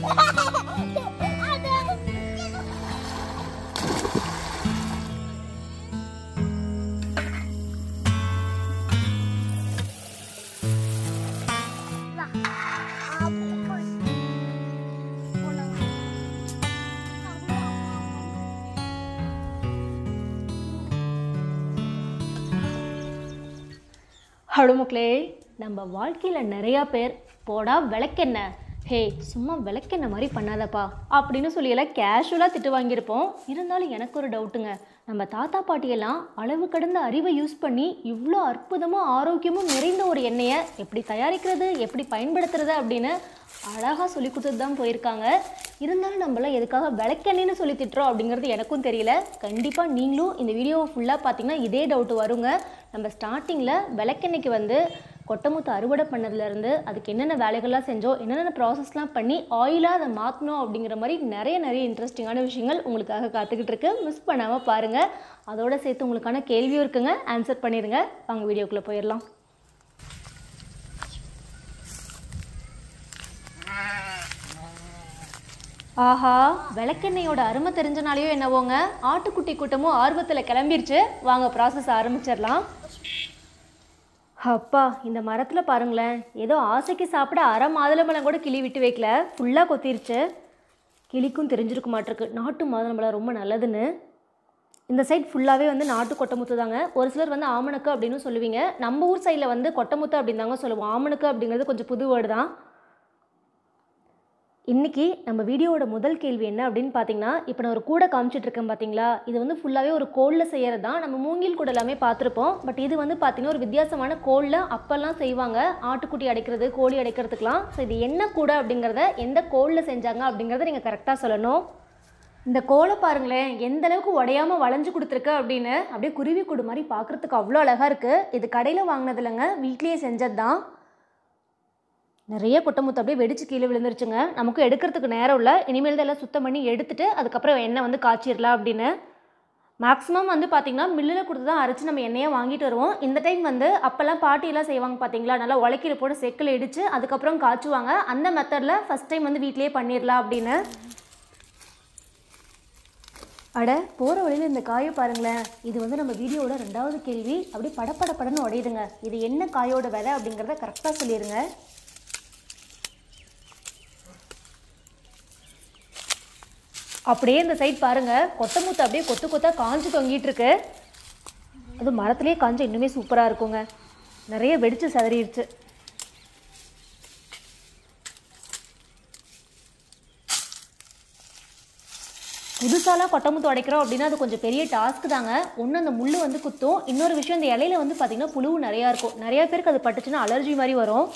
Hello மக்களே, நம்ம வாழ்க்கையில் நிறையா பேர் போடா விளக்கெண்ண, ஹே சும்மா விளக்கெண்ண மாதிரி பண்ணாதப்பா அப்படின்னு சொல்லியெல்லாம் கேஷுவலாக திட்டு வாங்கியிருப்போம். இருந்தாலும் எனக்கு ஒரு டவுட்டுங்க, நம்ம தாத்தா பாட்டியெல்லாம் அளவு கடந்த அறிவை யூஸ் பண்ணி இவ்வளோ அற்புதமாக ஆரோக்கியமும் நிறைந்த ஒரு எண்ணெயை எப்படி தயாரிக்கிறது, எப்படி பயன்படுத்துறது அப்படின்னு அழகாக சொல்லி கொடுத்துட்டு தான் போயிருக்காங்க. இருந்தாலும் நம்மளாம் எதுக்காக விளக்கெண்ணெய்னு சொல்லி திட்டுறோம் அப்படிங்கிறது எனக்கும் தெரியல. கண்டிப்பாக நீங்களும் இந்த வீடியோவை ஃபுல்லாக பார்த்தீங்கன்னா இதே டவுட்டு வருங்க. நம்ம ஸ்டார்டிங்கில் விளக்கெண்ணெய்க்கு வந்து கொட்டமுத்து அறுவடை பண்ணதுலேருந்து அதுக்கு என்னென்ன வேலைகள்லாம் செஞ்சோம், என்னென்ன ப்ராசஸ்லாம் பண்ணி ஆயிலாக அதை மாற்றணும் அப்படிங்கிற மாதிரி நிறைய இன்ட்ரெஸ்டிங்கான விஷயங்கள் உங்களுக்காக காத்துக்கிட்டு இருக்கு. மிஸ் பண்ணாமல் பாருங்கள். அதோடு சேர்த்து உங்களுக்கான கேள்வியும் இருக்குங்க, ஆன்சர் பண்ணிடுங்க. வாங்க வீடியோக்குள்ளே போயிடலாம். ஆஹா, விளக்கெண்ணெயோட அருமை தெரிஞ்சனாலேயோ என்னவோங்க, ஆட்டுக்குட்டி கூட்டமும் ஆர்வத்தில் கிளம்பிருச்சு. வாங்க ப்ராசஸ் ஆரம்பிச்சிடலாம். அப்பா, இந்த மரத்தில் பாருங்களேன், ஏதோ ஆசைக்கு சாப்பிட அரை மாதுளம்பழம் கூட கிளி விட்டு வைக்கல, ஃபுல்லாக கொத்திருச்சு. கிளிக்கும் தெரிஞ்சிருக்க மாட்டிருக்கு நாட்டு மாதுளம்பழம் ரொம்ப நல்லதுன்னு. இந்த சைட் ஃபுல்லாகவே வந்து நாட்டு கொட்டமுத்து தாங்க. ஒரு சிலர் வந்து ஆமணக்கு அப்படின்னு சொல்லுவீங்க. நம்ம ஊர் சைடில் வந்து கொட்டமுத்து அப்படின்னு தாங்க சொல்லுவோம். ஆமணக்கு அப்படிங்கிறது கொஞ்சம் புது வேர்டு தான். இன்றைக்கி நம்ம வீடியோவோட முதல் கேள்வி என்ன அப்படின்னு பார்த்தீங்கன்னா, இப்போ நான் ஒரு கூடை காமிச்சிட்ருக்கேன் பார்த்தீங்களா, இது வந்து ஃபுல்லாகவே ஒரு கோலில் செய்கிறது தான். நம்ம மூங்கில் கூட எல்லாமே பார்த்துருப்போம். பட் இது வந்து பார்த்திங்கன்னா ஒரு வித்தியாசமான கோலில் அப்போல்லாம் செய்வாங்க, ஆட்டுக்குட்டி அடைக்கிறது, கோழி அடைக்கிறதுக்கெலாம். ஸோ இது என்ன கூடை அப்படிங்கிறத, எந்த கோலில் செஞ்சாங்க அப்படிங்கிறத நீங்கள் கரெக்டாக சொல்லணும். இந்த கோலை பாருங்களேன், எந்த அளவுக்கு உடையாமல் வளைஞ்சு கொடுத்துருக்கு அப்படின்னு. அப்படியே குருவி கூடு மாதிரி பார்க்குறதுக்கு அவ்வளோ அழகாக இருக்குது. இது கடையில் வாங்கினது இல்லைங்க, வீட்லேயே செஞ்சது தான். நிறைய கொட்டமுத்து அப்படியே வெடிச்சு கீழே விழுந்துருச்சுங்க. நமக்கு எடுக்கிறதுக்கு நேரம் இல்லை. இனிமேல் தான் எல்லாம் சுத்தம் பண்ணி எடுத்துகிட்டு அதுக்கப்புறம் எண்ணெய் வந்து காய்ச்சிடலாம் அப்படின்னு. மேக்ஸிமம் வந்து பார்த்திங்கன்னா மில்லில் கொடுத்து தான் அரைச்சி நம்ம எண்ணெயை வாங்கிட்டு வருவோம். இந்த டைம் வந்து அப்போல்லாம் பாட்டியெல்லாம் செய்வாங்க பார்த்தீங்களா, நல்லா உலைக்கிற போட்டு செக்கில் இடித்து அதுக்கப்புறம் காய்ச்சுவாங்க. அந்த மெத்தடில் ஃபஸ்ட் டைம் வந்து வீட்டிலேயே பண்ணிடலாம் அப்படின்னு. அட, போகிற வழியில் இந்த காயை பாருங்களேன். இது வந்து நம்ம வீடியோவோட 2வது கேள்வி. அப்படியே படப்படன்னு உடையுதுங்க. இது என்ன காயோட விதை அப்படிங்கிறத கரெக்டாக சொல்லிடுங்க. அப்படியே இந்த சைட் பாருங்கள், கொட்டமுத்து அப்படியே கொத்தாக காஞ்சு தொங்கிட்டு இருக்கு. அது மரத்துலேயே காஞ்சு இன்னுமே சூப்பராக இருக்குங்க. நிறைய வெடிச்சு சதறிடுச்சு. புதுசாலாம் கொட்டமுத்து உடைக்கிறோம் அப்படின்னா அது கொஞ்சம் பெரிய டாஸ்க்கு தாங்க. ஒன்று அந்த முள் வந்து குத்தும், இன்னொரு விஷயம் இந்த இலையில வந்து பார்த்திங்கன்னா புழு நிறையா இருக்கும். நிறையா பேருக்கு அது பட்டுச்சுன்னா அலர்ஜி மாதிரி வரும்.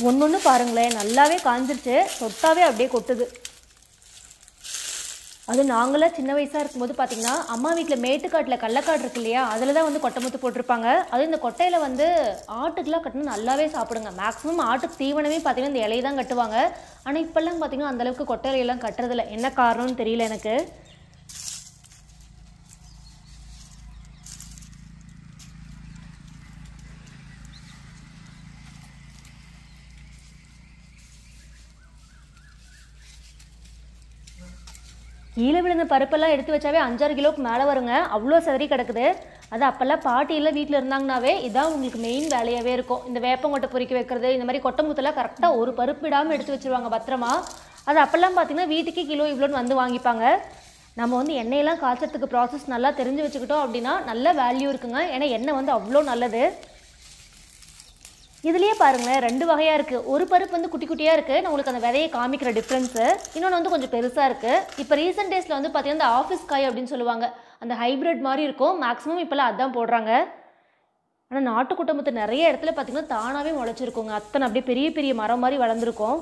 ஒன்று பாருங்களேன், நல்லாவே காஞ்சிருச்சு. தொட்டாவே அப்படியே கொட்டுது. அது நாங்களாம் சின்ன வயசாக இருக்கும்போது பார்த்திங்கன்னா அம்மா வீட்டில் மேட்டுக்காட்டில் கடலக்காடு இருக்கு இல்லையா, அதில் தான் வந்து கொட்டமுத்து போட்டிருப்பாங்க. அது இந்த கொட்டையில் வந்து ஆட்டுக்கெலாம் கட்டினா நல்லாவே சாப்பிடுங்க. மேக்ஸிமம் ஆட்டுக்கு தீவனமே பார்த்திங்கன்னா இந்த இலையை தான் கட்டுவாங்க. ஆனால் இப்போல்லாம் பார்த்திங்கன்னா அந்தளவுக்கு கொட்டை இலையெல்லாம் கட்டுறதில்ல. என்ன காரணம்னு தெரியல எனக்கு. கீழே விழுந்த பருப்பெல்லாம் எடுத்து வச்சாவே 5-6 கிலோவுக்கு மேலே வருங்க. அவ்வளோ சதறி கிடக்குது. அது அப்போல்லாம் பாட்டியெல்லாம் வீட்டில் இருந்தாங்கனாவே இதான் உங்களுக்கு மெயின் வேலையாகவே இருக்கும். இந்த வேப்பங்கொட்டை பொறிக்க வைக்கிறது, இந்த மாதிரி கொட்டமுத்தெல்லாம் கரெக்டாக ஒரு பருப்பு விடாமல் எடுத்து வச்சுருவாங்க பத்திரமா. அது அப்போல்லாம் பார்த்திங்கன்னா வீட்டுக்கே கிலோ இவ்வளோன்னு வந்து வாங்கிப்பாங்க. நம்ம வந்து எண்ணெயெல்லாம் காய்ச்சறதுக்கு ப்ராசஸ் நல்லா தெரிஞ்சு வச்சுக்கிட்டோம் அப்படின்னா நல்ல வேல்யூ இருக்குங்க. ஏன்னா எண்ணெய் வந்து அவ்வளோ நல்லது. இதுலேயே பாருங்களேன், 2 வகையாக இருக்குது. ஒரு பருப்பு வந்து குட்டி குட்டியாக இருக்குது, நான் உங்களுக்கு அந்த விதையை காமிக்கிற டிஃப்ரென்ஸு. இன்னொன்று வந்து கொஞ்சம் பெருசாக இருக்குது. இப்போ ரீசெண்ட் டேஸில் வந்து பார்த்திங்கன்னா இந்த ஆஃபீஸ் காய் அப்படின்னு சொல்லுவாங்க, அந்த ஹைப்ரிட் மாதிரி இருக்கும். மேக்ஸிமம் இப்போல்லாம் அதுதான் போடுறாங்க. ஆனால் நாட்டு கொட்டமுத்து நிறைய இடத்துல பார்த்திங்கன்னா தானாகவே முளைச்சிருக்குங்க. அத்தனை அப்படியே பெரிய பெரிய மரம் மாதிரி வளர்ந்துருக்கும்.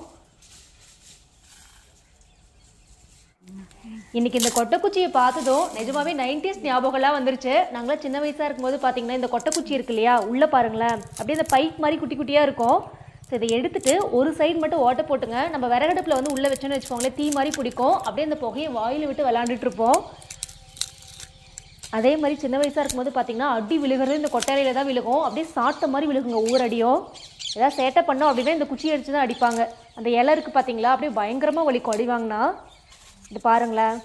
இன்றைக்கி இந்த கொட்டைக்குச்சியை பார்த்ததும் நிஜமாவே 90s ஞாபகம்லாம் வந்துருச்சு. நாங்களாம் சின்ன வயசாக இருக்கும்போது பார்த்தீங்கன்னா இந்த கொட்டைக்குச்சி இருக்கு இல்லையா, உள்ளே பாருங்களேன் அப்படியே இந்த பைப் மாதிரி குட்டி குட்டியாக இருக்கும். ஸோ இதை எடுத்துகிட்டு ஒரு சைடு மட்டும் ஓட்டை போட்டுங்க. நம்ம விறகடுப்பில் வந்து உள்ளே வச்சோன்னு வச்சுக்கோங்களேன், தீ மாதிரி பிடிக்கும். அப்படியே அந்த புகையை வாயில் விட்டு விளாண்டுட்டு இருப்போம். அதே மாதிரி சின்ன வயசாக இருக்கும்போது பார்த்தீங்கன்னா அடி விழுகிறது இந்த கொட்டையில தான் விழுகும். அப்படியே சாட்டை மாதிரி விழுகுங்க ஒவ்வொரு அடியும். ஏதாவது சேட்டை பண்ணோம் அப்படின்னா இந்த குச்சி அடித்து தான் அடிப்பாங்க. அந்த இலை இருக்குது பார்த்தீங்களா, அப்படியே பயங்கரமாக வலிக்கும் அடி வாங்கினா. இது பாருங்களேன்,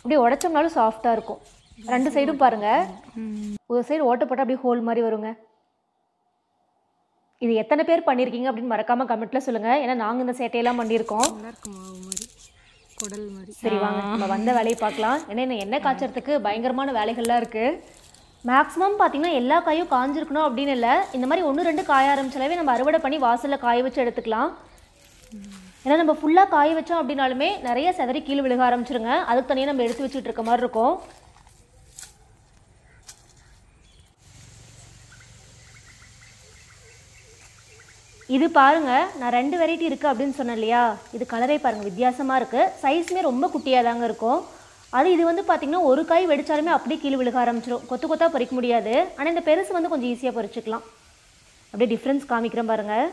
அப்படியே உடைச்சோம்னாலும் சாஃப்டாக இருக்கும். 2 சைடும் பாருங்கள், ஒரு சைடு ஓட்டை போட்டால் அப்படியே ஹோல் மாதிரி வருங்க. இது எத்தனை பேர் பண்ணியிருக்கீங்க அப்படின்னு மறக்காமல் கமெண்ட்டில் சொல்லுங்கள். ஏன்னா நாங்கள் இந்த சேட்டையெல்லாம் பண்ணியிருக்கோம். சரி வாங்க நம்ம வந்த வேலையை பார்க்கலாம். ஏன்னா எண்ணெய் காய்ச்சறதுக்கு பயங்கரமான வேலைகள்லாம் இருக்குது. மேக்ஸிமம் பார்த்தீங்கன்னா எல்லா காயும் காஞ்சிருக்கணும் அப்படின்னு இல்லை. இந்த மாதிரி 1-2 காய ஆரம்பிச்சாலே நம்ம அறுவடை பண்ணி வாசலில் காய வச்சு எடுத்துக்கலாம். ஏன்னா நம்ம ஃபுல்லாக காய வச்சோம் அப்படின்னாலுமே நிறைய செதறி கீழே விழுக ஆரம்பிச்சிருங்க. அதுக்கு தனியாக நம்ம எடுத்து வச்சுட்டு இருக்க மாதிரி இருக்கும். இது பாருங்கள், நான் 2 வெரைட்டி இருக்குது அப்படின்னு சொன்னேன் இல்லையா. இது கலரே பாருங்கள் வித்தியாசமாக இருக்குது. சைஸுமே ரொம்ப குட்டியாக தாங்க இருக்கும். இது வந்து பார்த்திங்கன்னா ஒரு காய் வெடித்தாலுமே அப்படியே கீழே விழுக ஆரம்பிச்சிடும். கொத்து கொத்தாக பறிக்க முடியாது. ஆனால் இந்த பெருசு வந்து கொஞ்சம் ஈஸியாக பறிச்சுக்கலாம். அப்படியே டிஃப்ரென்ஸ் காமிக்கிறேன் பாருங்கள்.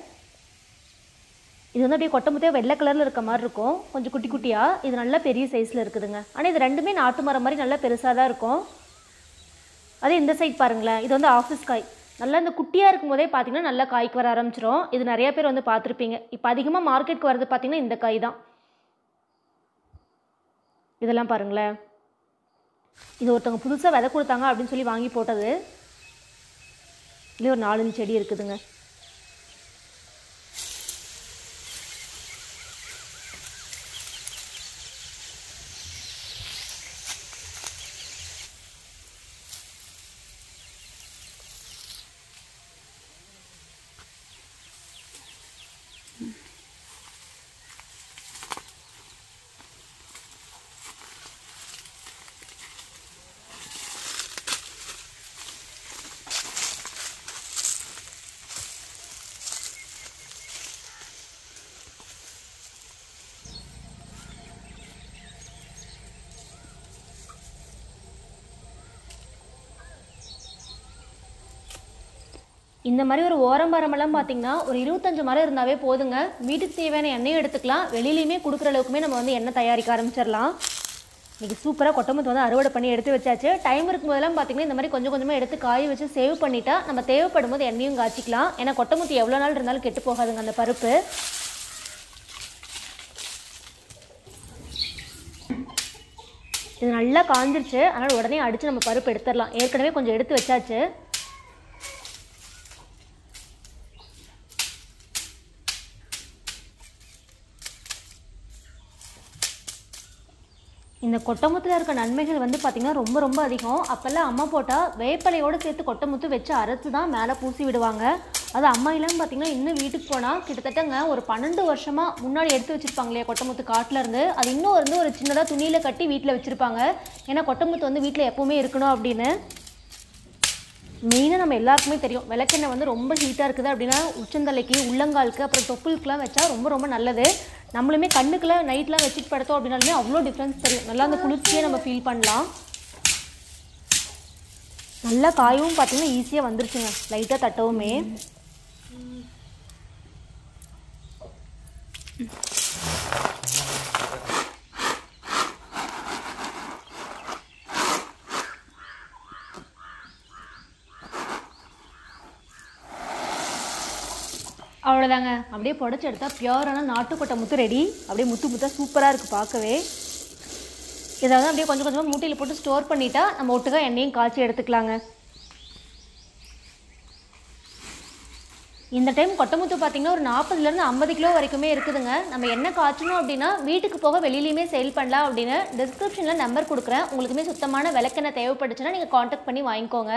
இது வந்து அப்படியே கொட்டை முத்தையாக வெள்ளை கலரில் இருக்க மாதிரி இருக்கும், கொஞ்சம் குட்டி குட்டியாக. இது நல்லா பெரிய சைஸில் இருக்குதுங்க. ஆனால் இது 2மே நாட்டு மரம் மாதிரி நல்லா பெருசாக தான் இருக்கும். அதே இந்த சைட் பாருங்களேன், இது வந்து ஆஃபீஸ் காய். நல்லா இந்த குட்டியாக இருக்கும் போதே பார்த்தீங்கன்னா நல்லா காய்க்கு வர ஆரம்பிச்சிடும். இது நிறைய பேர் வந்து பார்த்துருப்பீங்க. இப்போ அதிகமாக மார்க்கெட்டுக்கு வரது பார்த்திங்கன்னா இந்த காய் தான். இதெல்லாம் பாருங்களேன், இது ஒருத்தவங்க புதுசாக விதை கொடுத்தாங்க அப்படின்னு சொல்லி வாங்கி போட்டது. இதுலேயே ஒரு 4-5 செடி இருக்குதுங்க. இந்த மாதிரி ஒரு ஓரம் மரமெல்லாம் பார்த்தீங்கன்னா ஒரு 25 மரம் இருந்தாவே போதுங்க. வீட்டுக்கு தேவையான எண்ணெயும் எடுத்துக்கலாம், வெளியிலையுமே கொடுக்குற அளவுக்குமே நம்ம வந்து எண்ணெய் தயாரிக்க ஆரம்பிச்சிடலாம். இன்றைக்கி சூப்பராக கொட்டமுத்து வந்து அறுவடை பண்ணி எடுத்து வச்சாச்சு. டைம் இருக்கும்போதெல்லாம் பார்த்திங்கன்னா இந்த மாதிரி கொஞ்சம் கொஞ்சமாக எடுத்து காய வச்சு சேவ் பண்ணிட்டா நம்ம தேவைப்படும் போது எண்ணெயும் காய்ச்சிக்கலாம். ஏன்னா கொட்டமுத்து எவ்வளோ நாள் இருந்தாலும் கெட்டு போகாதுங்க அந்த பருப்பு. இது நல்லா காஞ்சிருச்சு, அதனால் உடனே அடித்து நம்ம பருப்பு எடுத்துடலாம். ஏற்கனவே கொஞ்சம் எடுத்து வச்சாச்சு. இந்த கொட்டமுத்தில் இருக்க நன்மைகள் வந்து பார்த்திங்கன்னா ரொம்ப ரொம்ப அதிகம். அப்போல்லாம் அம்மா போட்டால் வேப்பலையோடு சேர்த்து கொட்டமுத்து வச்சு அரைச்சி தான் மேலே பூசி விடுவாங்க. அது அம்மா இல்லைன்னு பார்த்திங்கன்னா இன்னும் வீட்டுக்கு போனால் கிட்டத்தட்டங்க ஒரு 12 வருஷமாக முன்னாடி எடுத்து வச்சுருப்பாங்க இல்லையா கொட்டமுத்து காட்டிலேருந்து. அது இன்னும் வந்து ஒரு சின்னதாக துணியில் கட்டி வீட்டில் வச்சுருப்பாங்க. ஏன்னா கொட்டமுத்து வந்து வீட்டில் எப்போவுமே இருக்கணும் அப்படின்னு. மெயினாக நம்ம எல்லாருக்குமே தெரியும், விளக்கெண்ணெய் வந்து ரொம்ப ஹீட்டாக இருக்குது அப்படின்னா உச்சந்தலைக்கு, உள்ளங்காலுக்கு, அப்புறம் தொப்புளுக்குலாம் வச்சா ரொம்ப ரொம்ப நல்லது. நம்மளுமே கண்ணுக்குலாம் நைட்லாம் வச்சுட்டு படுத்தோம் அப்படின்னாலுமே அவ்வளோ டிஃப்ரென்ஸ் தெரியும். நல்லா அந்த குளிர்ச்சியே நம்ம ஃபீல் பண்ணலாம். நல்லா காயவும் பார்த்தீங்கன்னா ஈஸியாக வந்துருச்சுங்க, லைட்டாக தட்டவுமே. அவ்வளோதாங்க, அப்படியே புடச்சி எடுத்தால் பியூரான நாட்டுக்கொட்டை முத்து ரெடி. அப்படியே முத்து முத்தாக சூப்பராக இருக்குது பார்க்கவே. இதை வந்து அப்படியே கொஞ்சம் கொஞ்சமாக மூட்டையில் போட்டு ஸ்டோர் பண்ணிட்டா நம்ம ஒட்டுக்கா எண்ணெயும் காய்ச்சி எடுத்துக்கலாங்க. இந்த டைம் கொட்டைமுத்து பார்த்திங்கன்னா ஒரு 40லேருந்து 50 கிலோ வரைக்குமே இருக்குதுங்க. நம்ம எண்ணெய் காய்ச்சணும் அப்படின்னா வீட்டுக்கு போக வெளியிலையுமே சேல் பண்ணலாம் அப்படின்னு டிஸ்கிரிப்ஷனில் நம்பர் கொடுக்குறேன். உங்களுக்குமே சுத்தமான விளக்கெண்ணெய் தேவைப்பட்டுச்சுன்னா நீங்கள் காண்டாக்ட் பண்ணி வாங்கிக்கோங்க.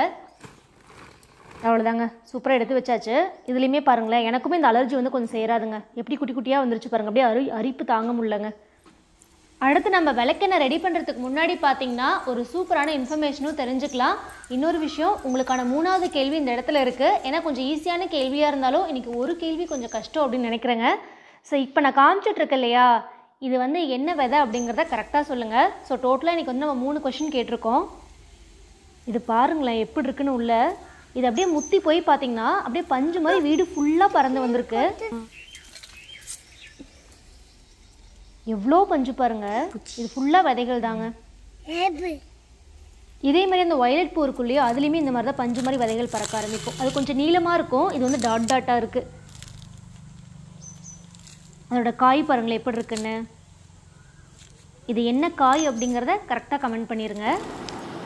அவ்வளோதாங்க, சூப்பராக எடுத்து வச்சாச்சு. இதுலேயுமே பாருங்களேன், எனக்குமே இந்த அலர்ஜி வந்து கொஞ்சம் சேராதுங்க. எப்படி குட்டி குட்டியாக வந்துருச்சு பாருங்கள், அப்படியே அரிப்பு தாங்க முடியலங்க. அடுத்து நம்ம விளக்கெண்ணெய் ரெடி பண்ணுறதுக்கு முன்னாடி பார்த்தீங்கன்னா ஒரு சூப்பரான இன்ஃபர்மேஷனும் தெரிஞ்சுக்கலாம். இன்னொரு விஷயம், உங்களுக்கான 3வது கேள்வி இந்த இடத்துல இருக்குது. ஏன்னா கொஞ்சம் ஈஸியான கேள்வியாக இருந்தாலும் இன்றைக்கி ஒரு கேள்வி கொஞ்சம் கஷ்டம் அப்படின்னு நினைக்கிறேங்க. ஸோ இப்போ நான் காமிச்சிட்ருக்கேன் இல்லையா, இது வந்து என்ன விதை அப்படிங்கிறத கரெக்டாக சொல்லுங்கள். ஸோ டோட்டலாக இன்றைக்கி வந்து நம்ம 3 கொஷின் கேட்டிருக்கோம். இது பாருங்களேன் எப்படி இருக்குன்னு உள்ள. இது அப்படியே முத்தி போய் பார்த்தீங்கன்னா அப்படியே பஞ்சு மாதிரி வீடு ஃபுல்லாக பறந்து வந்திருக்கு. எவ்வளோ பஞ்சு பாருங்க. இது ஃபுல்லாக விதைகள் தாங்க. இதே மாதிரி அந்த வயலட் பூ இருக்கும் இல்லையா, அதுலேயுமே இந்த மாதிரி தான் பஞ்சு மாதிரி விதைகள் பறக்க ஆரம்பிக்கும். அது கொஞ்சம் நீளமாக இருக்கும். இது வந்து டாட் டாட்டாக இருக்குது. அதோட காய் பாருங்களேன் எப்படி இருக்குன்னு. இது என்ன காய் அப்படிங்கிறத கரெக்டாக கமெண்ட் பண்ணிடுங்க.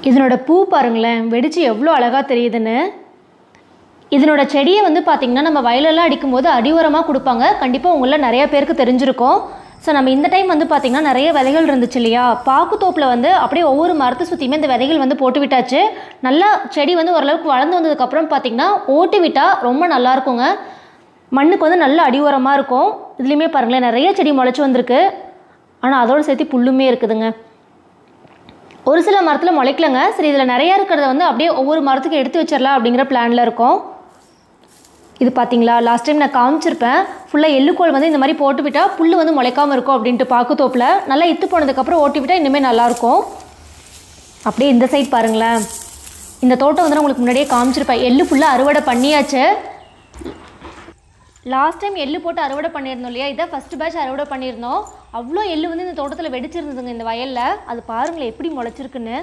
இதனோட பூ பாருங்களேன் வெடித்து எவ்வளோ அழகாக தெரியுதுன்னு. இதனோட செடியை வந்து பார்த்திங்கன்னா நம்ம வயலெல்லாம் அடிக்கும்போது அடியோரமாக கொடுப்பாங்க. கண்டிப்பாக உங்களில் நிறைய பேருக்கு தெரிஞ்சிருக்கும். ஸோ நம்ம இந்த டைம் வந்து பார்த்திங்கன்னா நிறைய விதைகள் இருந்துச்சு இல்லையா, பாக்குத்தோப்பில் வந்து அப்படியே ஒவ்வொரு மரத்தை சுற்றியுமே இந்த விதைகள் வந்து போட்டு விட்டாச்சு. நல்லா செடி வந்து ஓரளவுக்கு வளர்ந்து வந்ததுக்கப்புறம் பார்த்திங்கன்னா ஓட்டி விட்டால் ரொம்ப நல்லாயிருக்குங்க. மண்ணுக்கு வந்து நல்ல அடியோரமாக இருக்கும். இதுலேயுமே பாருங்களேன் நிறைய செடி முளைச்சி வந்திருக்கு. ஆனால் அதோடு சேர்த்து புல்லுமே இருக்குதுங்க. ஒரு சில மரத்தில் முளைக்கலங்க. சரி இதில் நிறையா இருக்கிறத வந்து அப்படியே ஒவ்வொரு மரத்துக்கு எடுத்து வச்சிடலாம் அப்படிங்கிற பிளானில் இருக்கும். இது பார்த்தீங்களா, லாஸ்ட் டைம் நான் காமிச்சிருப்பேன். ஃபுல்லாக எள்ளுக்கோள் வந்து இந்த மாதிரி போட்டு விட்டால் புல் வந்து முளைக்காமல் இருக்கும் அப்படின்ட்டு பாக்குத்தோப்பில். நல்லா இத்து போனதுக்கப்புறம் ஓட்டி விட்டால் இன்னுமே நல்லாயிருக்கும். அப்படியே இந்த சைட் பாருங்களேன். இந்த தோட்டம் வந்து உங்களுக்கு முன்னாடியே காமிச்சிருப்பேன். எள்ளு ஃபுல்லாக அறுவடை பண்ணியாச்சு. லாஸ்ட் டைம் எள்ளு போட்டு அறுவடை பண்ணியிருந்தோம் இல்லையா, இதை ஃபஸ்ட்டு பேட்ச் அறுவடை பண்ணியிருந்தோம். அவ்வளோ எள்ளு வந்து இந்த தோட்டத்தில் வெடிச்சிருந்ததுங்க இந்த வயலில். அது பாருங்களேன் எப்படி முளைச்சிருக்குன்னு.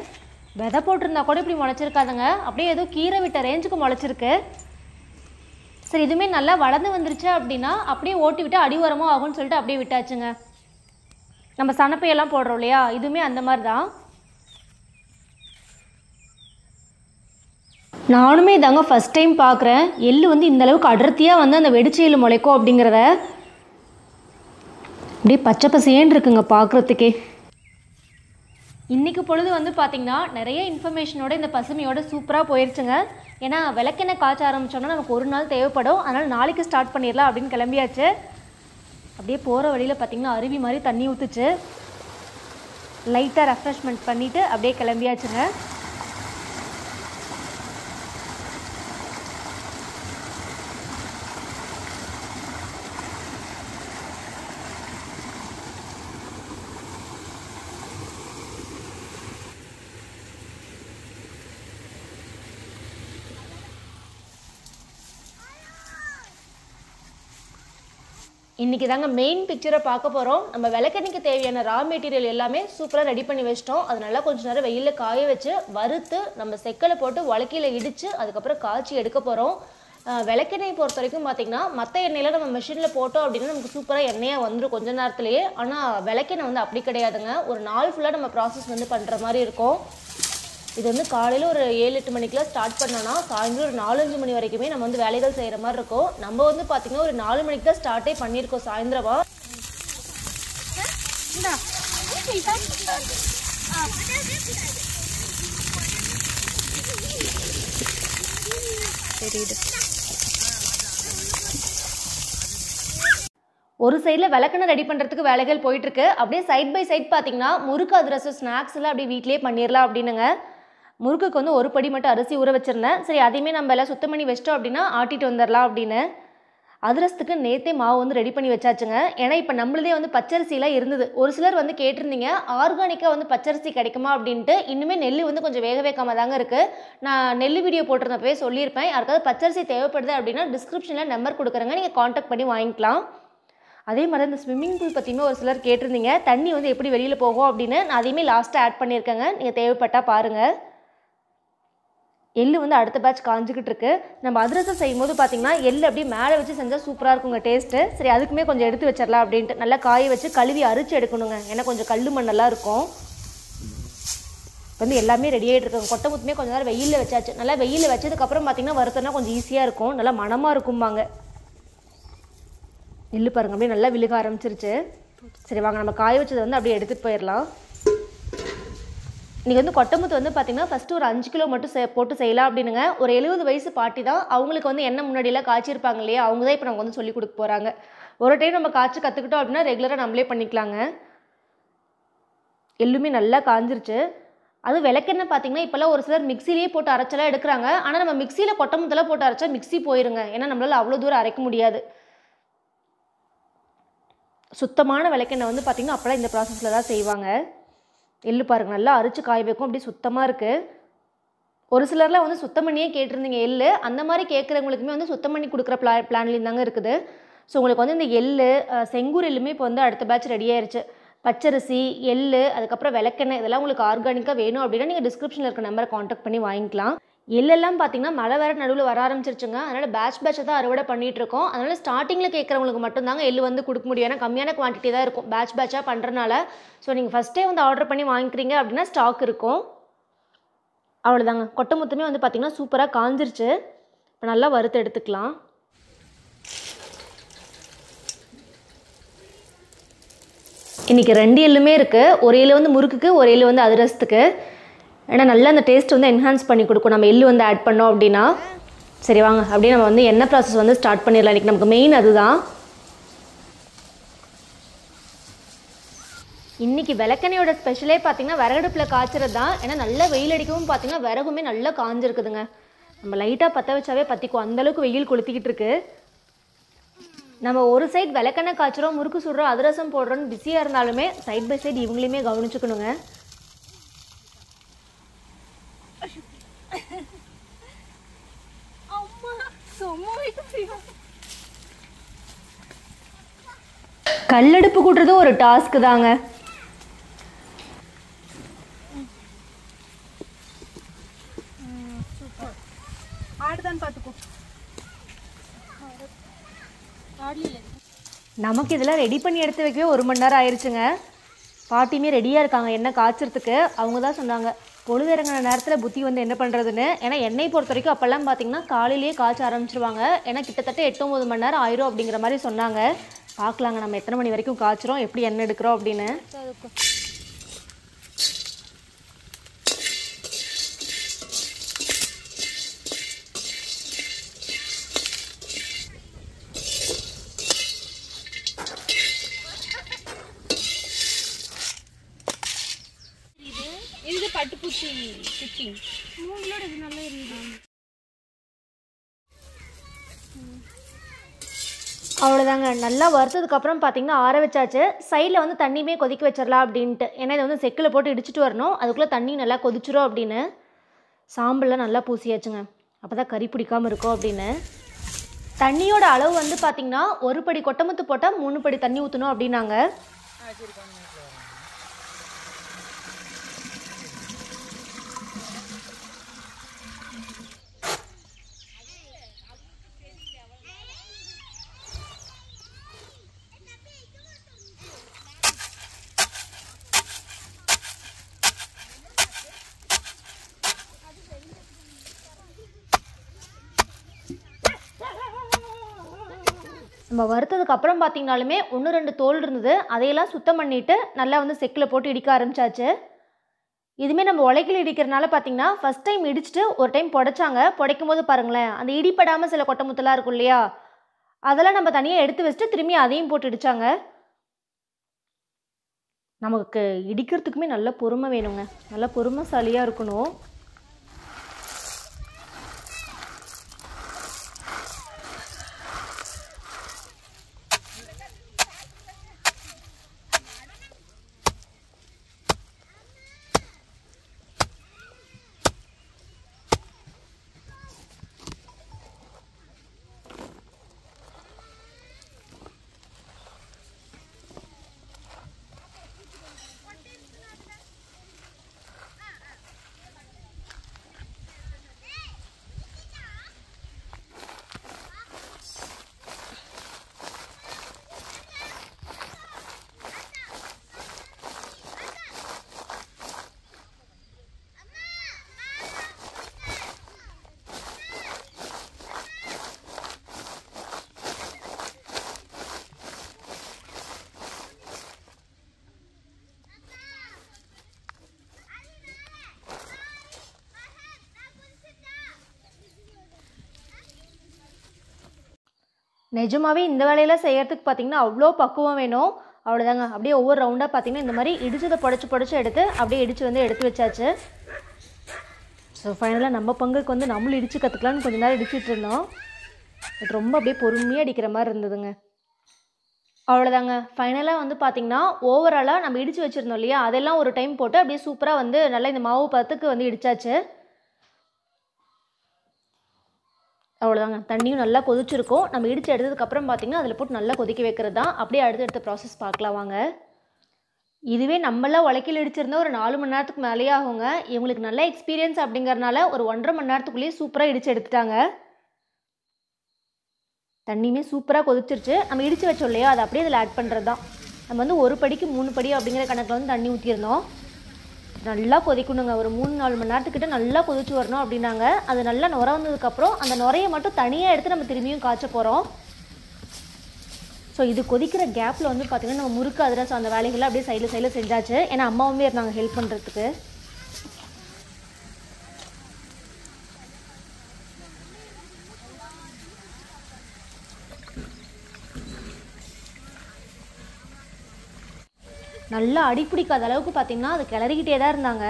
விதை போட்டிருந்தா கூட இப்படி முளைச்சிருக்காதுங்க. அப்படியே ஏதோ கீரை விட்ட ரேஞ்சுக்கு முளைச்சிருக்கு. சரி இதுவுமே நல்லா வளர்ந்து வந்துருச்சு அப்படின்னா அப்படியே ஓட்டி விட்டு அடி உரமும் ஆகும்னு சொல்லிட்டு அப்படியே விட்டாச்சுங்க. நம்ம சனப்பையெல்லாம் போடுறோம் இல்லையா, இதுவுமே அந்த மாதிரி தான். நானுமே இதாங்க ஃபஸ்ட் டைம் பார்க்குறேன். எள்ளு வந்து இந்தளவுக்கு அடர்த்தியாக வந்து அந்த வெடிச்ச எள்ளு முளைக்கும் அப்படிங்கிறத. அப்படியே பச்சை பசேன்னு இருக்குங்க பார்க்குறதுக்கே. இன்றைக்கி பொழுது வந்து பார்த்திங்கன்னா நிறைய இன்ஃபர்மேஷனோட இந்த பசுமையோட சூப்பராக போயிடுச்சுங்க. ஏன்னா விளக்கெண்ணெய் காய்ச்ச ஆரம்பித்தோம்னா நமக்கு ஒரு நாள் தேவைப்படும். அதனால் நாளைக்கு ஸ்டார்ட் பண்ணிடலாம் அப்படின்னு கிளம்பியாச்சு. அப்படியே போகிற வழியில் பார்த்திங்கன்னா அருவி மாதிரி தண்ணி ஊற்றுச்சு. லைட்டாக ரெஃப்ரெஷ்மெண்ட் பண்ணிவிட்டு அப்படியே கிளம்பியாச்சுங்க. இன்றைக்கி தாங்க மெயின் பிக்சரை பார்க்க போகிறோம். நம்ம விளக்கெண்ணைக்கு தேவையான ரா மெட்டீரியல் எல்லாமே சூப்பராக ரெடி பண்ணி வச்சிட்டோம். அதனால கொஞ்சம் நேரம் வெயிலில் காய வச்சு வறுத்து நம்ம செக்கலை போட்டு உலக்கையில் இடித்து அதுக்கப்புறம் காய்ச்சி எடுக்க போகிறோம். விளக்கெண்ணெய் பொறுத்த வரைக்கும் பார்த்திங்கன்னா மற்ற எண்ணெயில் நம்ம மிஷினில் போட்டோம் அப்படின்னா நமக்கு சூப்பராக எண்ணெயாக வந்துடும் கொஞ்ச நேரத்துலேயே. ஆனால் விளக்கெண்ணெய் வந்து அப்படி கிடையாதுங்க. ஒரு நாள் ஃபுல்லாக நம்ம ப்ராசஸ் வந்து பண்ணுற மாதிரி இருக்கும். இது வந்து காலையில் ஒரு 7-8 மணிக்கெலாம் ஸ்டார்ட் பண்ணோன்னா சாயந்தரம் ஒரு 4-5 மணி வரைக்குமே நம்ம வந்து வேலைகள் செய்கிற மாதிரி இருக்கும். நம்ம வந்து பார்த்திங்கன்னா ஒரு 4 மணிக்கு தான் ஸ்டார்ட்டே பண்ணியிருக்கோம் சாயந்தரமா. ஒரு சைடில் விளக்கெண்ணெய் ரெடி பண்ணுறதுக்கு வேலைகள் போயிட்டுருக்கு. அப்படியே சைட் பை சைட் பார்த்திங்கன்னா முறுக்கு அதிரசம் ஸ்நாக்ஸ் எல்லாம் அப்படியே வீட்டிலே பண்ணிடலாம் அப்படின்னுங்க. முறுக்குக்கு வந்து ஒரு படி மட்டும் அரிசி ஊற வச்சுருந்தேன். சரி அதையுமே நம்ம எல்லாம் சுத்தம் பண்ணி வச்சிட்டோம் அப்படின்னா ஆட்டிட்டு வந்துடலாம் அப்படின்னு. அதிரசத்துக்கு நேற்றே மாவு வந்து ரெடி பண்ணி வச்சாச்சுங்க. ஏன்னா இப்போ நம்மளதே வந்து பச்சரிசிலாம் இருந்தது. ஒரு சிலர் வந்து கேட்டிருந்தீங்க ஆர்கானிக்காக வந்து பச்சரிசி கிடைக்குமா அப்படின்ட்டு. இன்னுமே நெல் வந்து கொஞ்சம் வேக வைக்காம தாங்க இருக்குது. நான் நெல் வீடியோ போட்டிருந்தப்பவே சொல்லியிருப்பேன். யாருக்காவது பச்சரிசி தேவைப்படுது அப்படின்னா டிஸ்கிரிப்ஷனில் நம்பர் கொடுக்குறேங்க, நீங்கள் காண்டாக்ட் பண்ணி வாங்கிக்கலாம். அதே மாதிரி இந்த ஸ்விம்மிங் பூல் பற்றியுமே ஒரு சிலர் கேட்டிருந்தீங்க, தண்ணி வந்து எப்படி வெளியில் போகும் அப்படின்னு. நான் அதையுமே லாஸ்ட்டாக ஆட் பண்ணியிருக்கேங்க, நீங்கள் தேவைப்பட்டால் பாருங்கள். எள்ளு வந்து அடுத்த பேட்ச் காஞ்சிக்கிட்டு இருக்கு. நம்ம அதிரசம் செய்யும்போது பார்த்திங்கன்னா எள்ளு அப்படியே மேலே வச்சு செஞ்சால் சூப்பராக இருக்குங்க டேஸ்ட்டு. சரி அதுக்குமே கொஞ்சம் எடுத்து வச்சிடலாம் அப்படின்ட்டு நல்லா காய வச்சு கழுவி அரிச்சு எடுக்கணுங்க. ஏன்னா கொஞ்சம் கல் மண்ணெல்லாம் இருக்கும். வந்து எல்லாமே ரெடி ஆகிட்டு இருக்குங்க. கொட்டை முத்துமே கொஞ்சம் நேரம் வெயிலில் வச்சாச்சு. நல்லா வெயிலில் வச்சதுக்கப்புறம் பார்த்திங்கன்னா வறுத்தோன்னா கொஞ்சம் ஈஸியாக இருக்கும், நல்லா மணமாக இருக்கும்பாங்க. எள்ளு பாருங்க அப்படியே நல்லா விழுக ஆரம்பிச்சிருச்சு. சரி வாங்க நம்ம காய வச்சதை வந்து அப்படியே எடுத்துகிட்டு போயிடலாம். இன்றைக்கி வந்து கொட்டமுத்து வந்து பார்த்திங்கன்னா ஃபஸ்ட்டு ஒரு 5 கிலோ மட்டும் போட்டு செய்யலாம் அப்படின்னுங்க. ஒரு 70 வயசு பாட்டி தான். அவங்களுக்கு வந்து என்ன முன்னாடியெல்லாம் காய்ச்சிருப்பாங்க இல்லையா, அவங்க தான் இப்போ நமக்கு வந்து சொல்லி கொடுக்க போகிறாங்க. ஒரு டைம் நம்ம காய்ச்சி கற்றுக்கிட்டோம் அப்படின்னா ரெகுலராக நம்மளே பண்ணிக்கலாங்க. எள்ளுமே நல்லா காஞ்சிருச்சு. அது விளக்கெண்ணெய் பார்த்திங்கன்னா இப்போல்லாம் ஒரு சிலர் மிக்சிலேயே போட்டு அரைச்சலாம் எடுக்கிறாங்க. ஆனால் நம்ம மிக்சியில் கொட்டமுத்தெல்லாம் போட்டு அரைச்சா மிக்சி போயிருங்க. ஏன்னா நம்மளால் அவ்வளோ தூரம் அரைக்க முடியாது. சுத்தமான விளக்கெண்ணெய் வந்து பார்த்திங்கன்னா அப்போலாம் இந்த ப்ராசஸில் தான் செய்வாங்க. எள்ளு பாருங்கள் நல்லா அரைச்சி காய வைக்கும், அப்படி சுத்தமாக இருக்குது. ஒரு சிலர்லாம் வந்து சுத்தம் பண்ணியே கேட்டிருந்தீங்க எள்ளு. அந்த மாதிரி கேட்குறவங்களுக்குமே வந்து சுத்தம் பண்ணி கொடுக்குற பிளான்லேயும் தாங்க இருக்குது. ஸோ உங்களுக்கு வந்து இந்த எள்ளு செங்கூர் எள்ளுமே இப்போ வந்து அடுத்த பேட்ச் ரெடி ஆயிடுச்சு. பச்சரிசி, எள்ளு, அதுக்கப்புறம் விளக்கெண்ணெய் இதெல்லாம் உங்களுக்கு ஆர்கானிக்காக வேணும் அப்படின்னா நீங்கள் டிஸ்கிரிப்ஷனில் இருக்க நம்பரை காண்டாக்ட் பண்ணி வாங்கிக்கலாம். எள்ளெல்லாம் பார்த்தீங்கன்னா மழை வேறு நடுவில் வர ஆரம்பிச்சிருச்சுங்க. அதனால் பேட்சை தான் அறுவடை பண்ணிகிட்ருக்கோம். அதனால் ஸ்டார்டிங்கில் கேட்குறவங்களுக்கு மட்டும்தாங்க எள்ளு வந்து கொடுக்க முடியும். ஏன்னா கம்மியான குவான்டிட்டி தான் இருக்கும் பேட்சாக பண்ணுறனால. ஸோ நீங்கள் ஃபஸ்ட்டே வந்து ஆர்டர் பண்ணி வாங்கிக்கிறீங்க அப்படின்னா ஸ்டாக் இருக்கும். அவ்வளோதாங்க. கொட்டை மொத்தமே வந்து பார்த்திங்கன்னா சூப்பராக காஞ்சிருச்சு. இப்போ நல்லா வறுத்து எடுத்துக்கலாம். இன்றைக்கி 2 எள்ளுமே இருக்குது. ஒரு எள்ளு வந்து முறுக்குக்கு, ஒரு எள்ளு வந்து அதிரசத்துக்கு. ஏன்னா நல்லா அந்த டேஸ்ட் வந்து என்ஹான்ஸ் பண்ணி கொடுக்கும் நம்ம எள்ளு வந்து ஆட் பண்ணோம் அப்படின்னா. சரி வாங்க அப்படியே நம்ம வந்து எண்ணெய் ப்ராசஸ் வந்து ஸ்டார்ட் பண்ணிடலாம். இன்றைக்கி நமக்கு மெயின் அதுதான். இன்றைக்கி விளக்கெண்ணையோட ஸ்பெஷலே பார்த்திங்கன்னா விறகடுப்பில் காய்ச்சறது தான். ஏன்னா நல்லா வெயில் அடிக்கவும் பார்த்திங்கன்னா விறகுமே நல்லா காஞ்சிருக்குதுங்க. நம்ம லைட்டாக பற்ற வச்சாவே பற்றிக்கும், அந்தளவுக்கு வெயில் கொளுத்திக்கிட்டு இருக்கு. நம்ம ஒரு சைட் விளக்கெண்ணெய் காய்ச்சிரும், முறுக்கு சுடுறோம், அதிரசம் போடுறோன்னு பிஸியாக இருந்தாலுமே சைட் பை சைடு இவங்களையுமே கவனிச்சுக்கணுங்க. கல்லடுப்பு கூட்டுறது ஒரு டாஸ்க் தாங்க. நமக்கு இதெல்லாம் ரெடி பண்ணி எடுத்து வைக்கவே 1 மணி நேரம் ஆயிடுச்சுங்க. பாட்டியுமே ரெடியாக இருக்காங்க எண்ணெய் காய்ச்சறதுக்கு. அவங்க தான் சொன்னாங்க பொழுது இறங்கின நேரத்தில் புத்தி வந்து என்ன பண்ணுறதுன்னு. ஏன்னா எண்ணெய் பொறுத்த வரைக்கும் அப்போல்லாம் பார்த்திங்கன்னா காலையிலேயே காய்ச்ச ஆரம்பிச்சிருவாங்க. ஏன்னா கிட்டத்தட்ட 8-9 மணி நேரம் ஆயிரும் அப்படிங்கிற மாதிரி சொன்னாங்க. பார்க்கலாங்க நம்ம எத்தனை மணி வரைக்கும் காய்ச்சிரும், எப்படி எண்ணெய் எடுக்கிறோம் அப்படின்னு. இது பட்டுப்பூச்சி குச்சி மூங்களோட இது நல்லா இருக்கு. அவ்வளோதாங்க. நல்லா வறுத்ததுக்கப்புறம் பார்த்திங்கன்னா ஆற வச்சாச்சு. சைடில் வந்து தண்ணியுமே கொதிக்க வச்சிடலாம் அப்படின்ட்டு. ஏன்னா இதை வந்து செக்கில் போட்டு இடிச்சிட்டு வரணும், அதுக்குள்ளே தண்ணி நல்லா கொதிச்சிரும் அப்படின்னு. சாம்பல்லாம் நல்லா பூசியாச்சுங்க, அப்போ தான் கறி பிடிக்காமல் இருக்கும் அப்படின்னு. தண்ணியோட அளவு வந்து பார்த்திங்கன்னா 1 படி கொட்டமுத்து போட்டால் 3 படி தண்ணி ஊற்றணும் அப்படின்னாங்க. நம்ம வறுத்ததுக்கப்புறம் பார்த்திங்கனாலுமே 1-2 தோல் இருந்தது, அதையெல்லாம் சுத்தம் பண்ணிவிட்டு நல்லா வந்து செக்கில் போட்டு இடிக்க ஆரம்பித்தாச்சு. இதுவுமே நம்ம உலைக்கில் இடிக்கிறனால பார்த்திங்கன்னா ஃபஸ்ட் டைம் இடிச்சுட்டு ஒரு டைம் புடைச்சாங்க. புடைக்கும் போது பாருங்களேன் அந்த இடிப்படாமல் சில கொட்டை முத்தெல்லாம் இருக்கும் இல்லையா, அதெல்லாம் நம்ம தனியாக எடுத்து வச்சுட்டு திரும்பி அதையும் போட்டு இடித்தாங்க. நமக்கு இடிக்கிறதுக்குமே நல்ல பொறுமை வேணுங்க, நல்ல பொறுமைசாலியாக இருக்கணும். நிஜமாவே இந்த வேலையெல்லாம் செய்கிறதுக்கு பார்த்திங்கன்னா அவ்வளோ பக்குவம் வேணும். அவ்வளோதாங்க. அப்படியே ஒவ்வொரு ரவுண்டாக பார்த்திங்கன்னா இந்த மாதிரி இடிச்சதை புடச்சி எடுத்து அப்படியே இடித்து வந்து எடுத்து வச்சாச்சு. ஸோ ஃபைனலாக நம்ம பங்குக்கு வந்து நம்மளும் இடித்து கற்றுக்கலான்னு கொஞ்சம் நேரம் இடிச்சிட்டு இருந்தோம். பட் ரொம்ப அப்படியே பொறுமையாக அடிக்கிற மாதிரி இருந்ததுங்க. அவ்வளோதாங்க. ஃபைனலாக வந்து பார்த்திங்கன்னா ஓவராலாக நம்ம இடித்து வச்சுருந்தோம் இல்லையா, அதெல்லாம் ஒரு டைம் போட்டு அப்படியே சூப்பராக வந்து நல்லா இந்த மாவு பதத்துக்கு வந்து இடிச்சாச்சு. அவ்வளோதாங்க. தண்ணியும் நல்லா கொதிச்சிருக்கும். நம்ம இடித்து எடுத்ததுக்கப்புறம் பார்த்திங்கன்னா அதில் போட்டு நல்லா கொதிக்க வைக்கிறது தான். அப்படியே அடுத்த ப்ராசஸ் பார்க்கலாம் வாங்க. இதுவே நம்மளாம் உலக்கையில் இடிச்சிருந்தா ஒரு 4 மணி நேரத்துக்கு மேலேயே ஆகுங்க. இவங்களுக்கு நல்ல எக்ஸ்பீரியன்ஸ் அப்படிங்கிறனால ஒரு 1.5 மணி நேரத்துக்குள்ளேயே சூப்பராக இடித்து எடுத்துட்டாங்க. தண்ணியுமே சூப்பராக கொதிச்சிருச்சு. நம்ம இடித்து வச்சோம் இல்லையா, அதை அப்படியே இதில் ஆட் பண்ணுறது தான். நம்ம வந்து 1 படிக்கு 3 படி அப்படிங்கிற கணக்கில் வந்து தண்ணி ஊற்றிருந்தோம். நல்லா கொதிக்கணுங்க. ஒரு 3-4 மணி நேரத்துக்கிட்ட நல்லா கொதிச்சு வரணும் அப்படின்னாங்க. அது நல்லா நுர வந்ததுக்கப்புறம் அந்த நுரையை மட்டும் தனியாக எடுத்து நம்ம திரும்பியும் காய்ச்ச போகிறோம். ஸோ இது கொதிக்கிற கேப்பில் வந்து பார்த்திங்கன்னா நம்ம முறுக்கு அதிரசம் அந்த வேலைகளை அப்படியே சைடில் செஞ்சாச்சு. ஏன்னா அம்மாவுமே இருந்தாங்க ஹெல்ப் பண்ணுறதுக்கு. நல்லா அடிப்பிடிக்காத அளவுக்கு பார்த்திங்கன்னா அது கிளறிக்கிட்டே தான் இருந்தாங்க.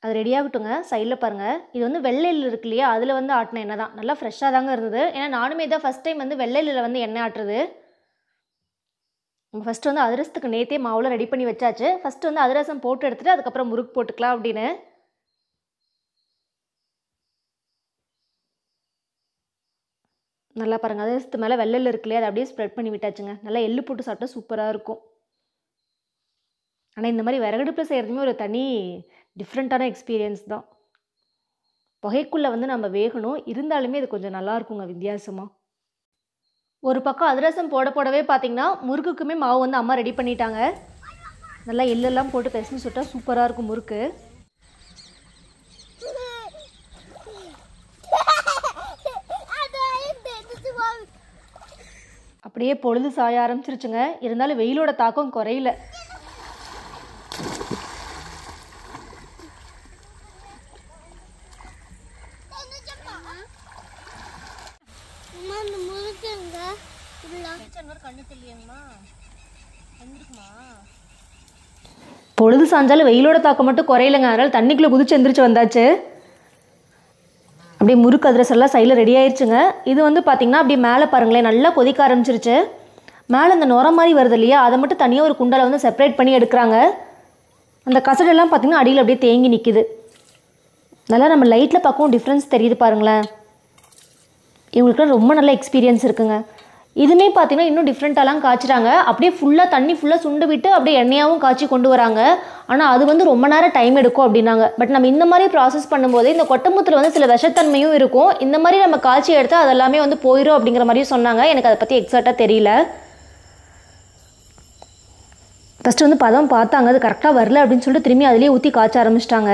அது ரெடியாகட்டுங்க. சைடில் பாருங்கள், இது வந்து வெள்ளையில் இருக்கு இல்லையா, அதில் வந்து ஆட்டின எண்ணெய் தான். நல்லா ஃப்ரெஷ்ஷாக தாங்க இருந்தது. ஏன்னா நானுமே தான் ஃபஸ்ட் டைம் வந்து வெள்ளையில் வந்து எண்ணெய் ஆட்டுறது. நம்ம ஃபஸ்ட்டு வந்து அதிரசத்துக்கு நேற்றே மாவில் ரெடி பண்ணி வச்சாச்சு. ஃபஸ்ட்டு வந்து அதிரசம் போட்டு எடுத்துகிட்டு அதுக்கப்புறம் முறுக்கு போட்டுக்கலாம் அப்படின்னு. நல்லா பாருங்கள், அதிரசத்து மேலே வெள்ளையில் இருக்கு இல்லையா, அதை அப்படியே ஸ்ப்ரெட் பண்ணி விட்டாச்சுங்க. நல்லா எள்ளு போட்டு சாப்பிட்டா சூப்பராக இருக்கும். ஆனால் இந்த மாதிரி விறகடுப்பில் செய்கிறதுமே ஒரு தனி டிஃப்ரெண்ட்டான எக்ஸ்பீரியன்ஸ் தான். புகைக்குள்ளே வந்து நம்ம வேகணும், இருந்தாலுமே இது கொஞ்சம் நல்லாயிருக்குங்க வித்தியாசமாக. ஒரு பக்கம் அதிரசம் போடவே பார்த்திங்கன்னா முறுக்குக்குமே மாவு வந்து அம்மா ரெடி பண்ணிட்டாங்க. நல்லா எள்ளெல்லாம் போட்டு பிசைஞ்சு சுட்டால் சூப்பராக இருக்கும் முறுக்கு. அப்படியே பொழுது சாய ஆரம்பிச்சிருச்சுங்க. இருந்தாலும் வெயிலோட தாக்கம் குறையில. பொழுது சாஞ்சாலும் வெயிலோட தாக்கம் மட்டும் குறையிலங்க. அதனால் தண்ணிக்குள்ளே குதிச்சு எந்திரிச்சு வந்தாச்சு. அப்படியே முறுக்கு அதிரசெல்லாம் சைடில் ரெடி ஆயிடுச்சுங்க. இது வந்து பார்த்திங்கன்னா அப்படியே மேலே பாருங்களேன், நல்லா கொதிக்க ஆரம்பிச்சிருச்சு. மேலே அந்த நுர மாதிரி வருது இல்லையா, அதை மட்டும் தனியாக ஒரு குண்டால வந்து செப்பரேட் பண்ணி எடுக்கிறாங்க. அந்த கசடெல்லாம் பார்த்திங்கன்னா அடியில் அப்படியே தேங்கி நிற்கிது. நல்லா நம்ம லைட்டில் பார்க்கவும் டிஃப்ரென்ஸ் தெரியுது பாருங்களேன். இவங்களுக்குலாம் ரொம்ப நல்ல எக்ஸ்பீரியன்ஸ் இருக்குங்க. இதுவுமே பார்த்திங்கன்னா இன்னும் டிஃப்ரெண்ட்டாலாம் காய்ச்சிறாங்க. அப்படியே ஃபுல்லாக தண்ணி ஃபுல்லாக சுண்டு விட்டு அப்படியே எண்ணெயாகவும் காய்ச்சி கொண்டு வராங்க. ஆனால் அது வந்து ரொம்ப நேரம் டைம் எடுக்கும் அப்படின்னாங்க. பட் நம்ம இந்த மாதிரி ப்ராசஸ் பண்ணும்போது இந்த கொட்டமுத்தில் வந்து சில விஷத்தன்மையும் இருக்கும். இந்த மாதிரி நம்ம காய்ச்சி எடுத்தால் அதெல்லாமே வந்து போயிடும் அப்படிங்கிற மாதிரியும் சொன்னாங்க. எனக்கு அதை பற்றி எக்ஸாக்டாக தெரியல. ஃபஸ்ட்டு வந்து பதம் பார்த்தாங்க, அது கரெக்டாக வரல அப்படின்னு சொல்லிட்டு திரும்பி அதிலே ஊற்றி காய்ச்ச ஆரம்பிச்சிட்டாங்க.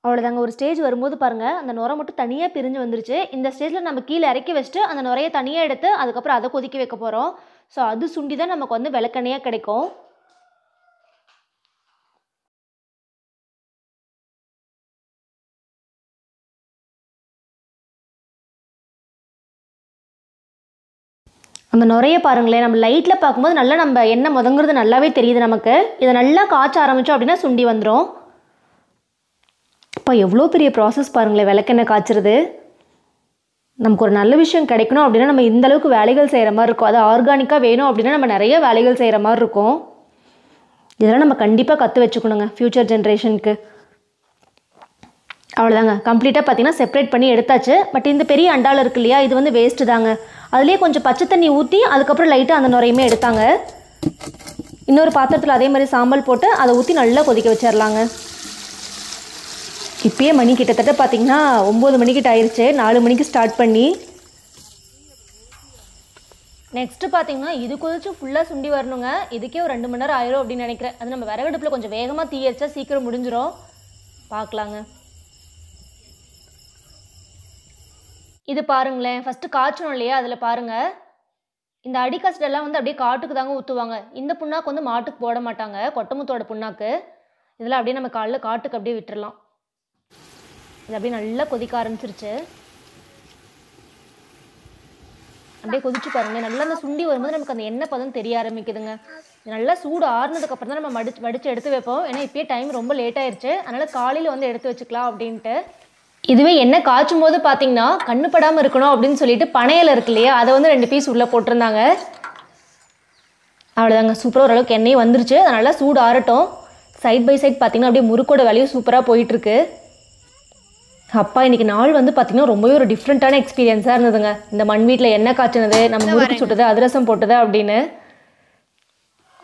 அவ்வளோதாங்க. ஒரு ஸ்டேஜ் வரும்போது பாருங்கள், அந்த நுரை மட்டும் தனியாக பிரிஞ்சு வந்துருச்சு. இந்த ஸ்டேஜில் நம்ம கீழே இறக்கி வச்சுட்டு அந்த நுரையை தனியாக எடுத்து அதுக்கப்புறம் அதை கொதிக்க வைக்க போகிறோம். ஸோ அது சுண்டி தான் நமக்கு வந்து விளக்கெண்ணையாக கிடைக்கும். நம்ம நுரைய பாருங்களேன், நம்ம லைட்டில் பார்க்கும்போது நல்லா நம்ம எண்ணெய் முதங்கிறது நல்லாவே தெரியுது நமக்கு. இதை நல்லா காய்ச்ச ஆரம்பித்தோம் அப்படின்னா சுண்டி வந்துடும். இப்போ எவ்வளோ பெரிய ப்ராசஸ் பாருங்களேன் விளக்கெண்ணெய் காய்ச்சறது. நமக்கு ஒரு நல்ல விஷயம் கிடைக்கணும் அப்படின்னா நம்ம இந்த அளவுக்கு வேலைகள் செய்கிற மாதிரி இருக்கும். அது ஆர்கானிக்காக வேணும் அப்படின்னா நம்ம நிறைய வேலைகள் செய்கிற மாதிரி இருக்கும். இதெல்லாம் நம்ம கண்டிப்பாக கற்று வச்சுக்கணுங்க ஃப்யூச்சர் ஜென்ரேஷனுக்கு. அவ்வளோதாங்க. கம்ப்ளீட்டாக பார்த்திங்கன்னா செப்பரேட் பண்ணி எடுத்தாச்சு. பட் இந்த பெரிய அண்டாவில் இருக்கு இல்லையா, இது வந்து வேஸ்ட்டு தாங்க. அதுலேயே கொஞ்சம் பச்சை தண்ணி ஊற்றி அதுக்கப்புறம் லைட்டாக அந்த நுரையுமே எடுத்தாங்க. இன்னொரு பாத்திரத்தில் அதே மாதிரி சாம்பல் போட்டு அதை ஊற்றி நல்லா கொதிக்க வச்சிடலாங்க. இப்போயே மணி கிட்டத்தட்ட பார்த்திங்கன்னா 9 மணிக்கிட்ட ஆயிடுச்சு. 4 மணிக்கு ஸ்டார்ட் பண்ணி. நெக்ஸ்ட்டு பார்த்திங்கன்னா இது கொதிச்சு ஃபுல்லாக சுண்டி வரணுங்க. இதுக்கே ஒரு 2 மணி நேரம் ஆயிரும் அப்படின்னு நினைக்கிறேன். அது நம்ம விறகடுப்பில் கொஞ்சம் வேகமாக தீ எரிச்சா சீக்கிரம் முடிஞ்சிடும். பார்க்கலாங்க. இது பாருங்களேன், ஃபஸ்ட்டு காய்ச்சணும் இல்லையா, அதில் பாருங்கள் இந்த அடிக்கஸ்டெல்லாம் வந்து அப்படியே காட்டுக்கு தாங்க ஊற்றுவாங்க. இந்த புண்ணாக்கு வந்து மாட்டுக்கு போட மாட்டாங்க, கொட்டமுத்தோட புண்ணாக்கு. இதெல்லாம் அப்படியே நம்ம காலைல காட்டுக்கு அப்படியே விட்டுறலாம். இது அப்படியே நல்லா கொதிக்க ஆரம்பிச்சிருச்சு. அப்படியே கொதிச்சு பாருங்க. நல்லா அந்த சுண்டி வரும்போது நமக்கு அந்த எண்ணெய் பதம் தெரிய ஆரம்பிக்குதுங்க. நல்லா சூடு ஆறுனதுக்கப்புறம் தான் நம்ம வடித்து எடுத்து வைப்போம். ஏன்னா இப்போயே டைம் ரொம்ப லேட் ஆயிடுச்சு. அதனால் காலையில் வந்து எடுத்து வச்சுக்கலாம் அப்படின்ட்டு. இதுவே எண்ணெய் காய்ச்சும் போது பார்த்தீங்கன்னா கண்ணுப்படாமல் இருக்கணும் அப்படின்னு சொல்லிட்டு பனையில இருக்கு இல்லையா, அதை வந்து 2 பீஸ் உள்ளே போட்டிருந்தாங்க. அவ்வளோதாங்க, சூப்பராக ஓரளவுக்கு எண்ணெய் வந்துருச்சு. அதனால் சூடு ஆறட்டும். சைட் பை சைட் பார்த்தீங்கன்னா அப்படியே முறுக்கோட வேலையும் சூப்பராக போயிட்டுருக்கு. அப்பா இன்றைக்கி நாள் வந்து பார்த்திங்கன்னா ரொம்பவே ஒரு டிஃப்ரெண்ட்டான எக்ஸ்பீரியன்ஸாக இருந்ததுங்க. இந்த மண் வீட்டில் எண்ணெய் காய்ச்சினது, நம்ம முறுக்கு சுட்டது, அதிரசம் போட்டது அப்படின்னு.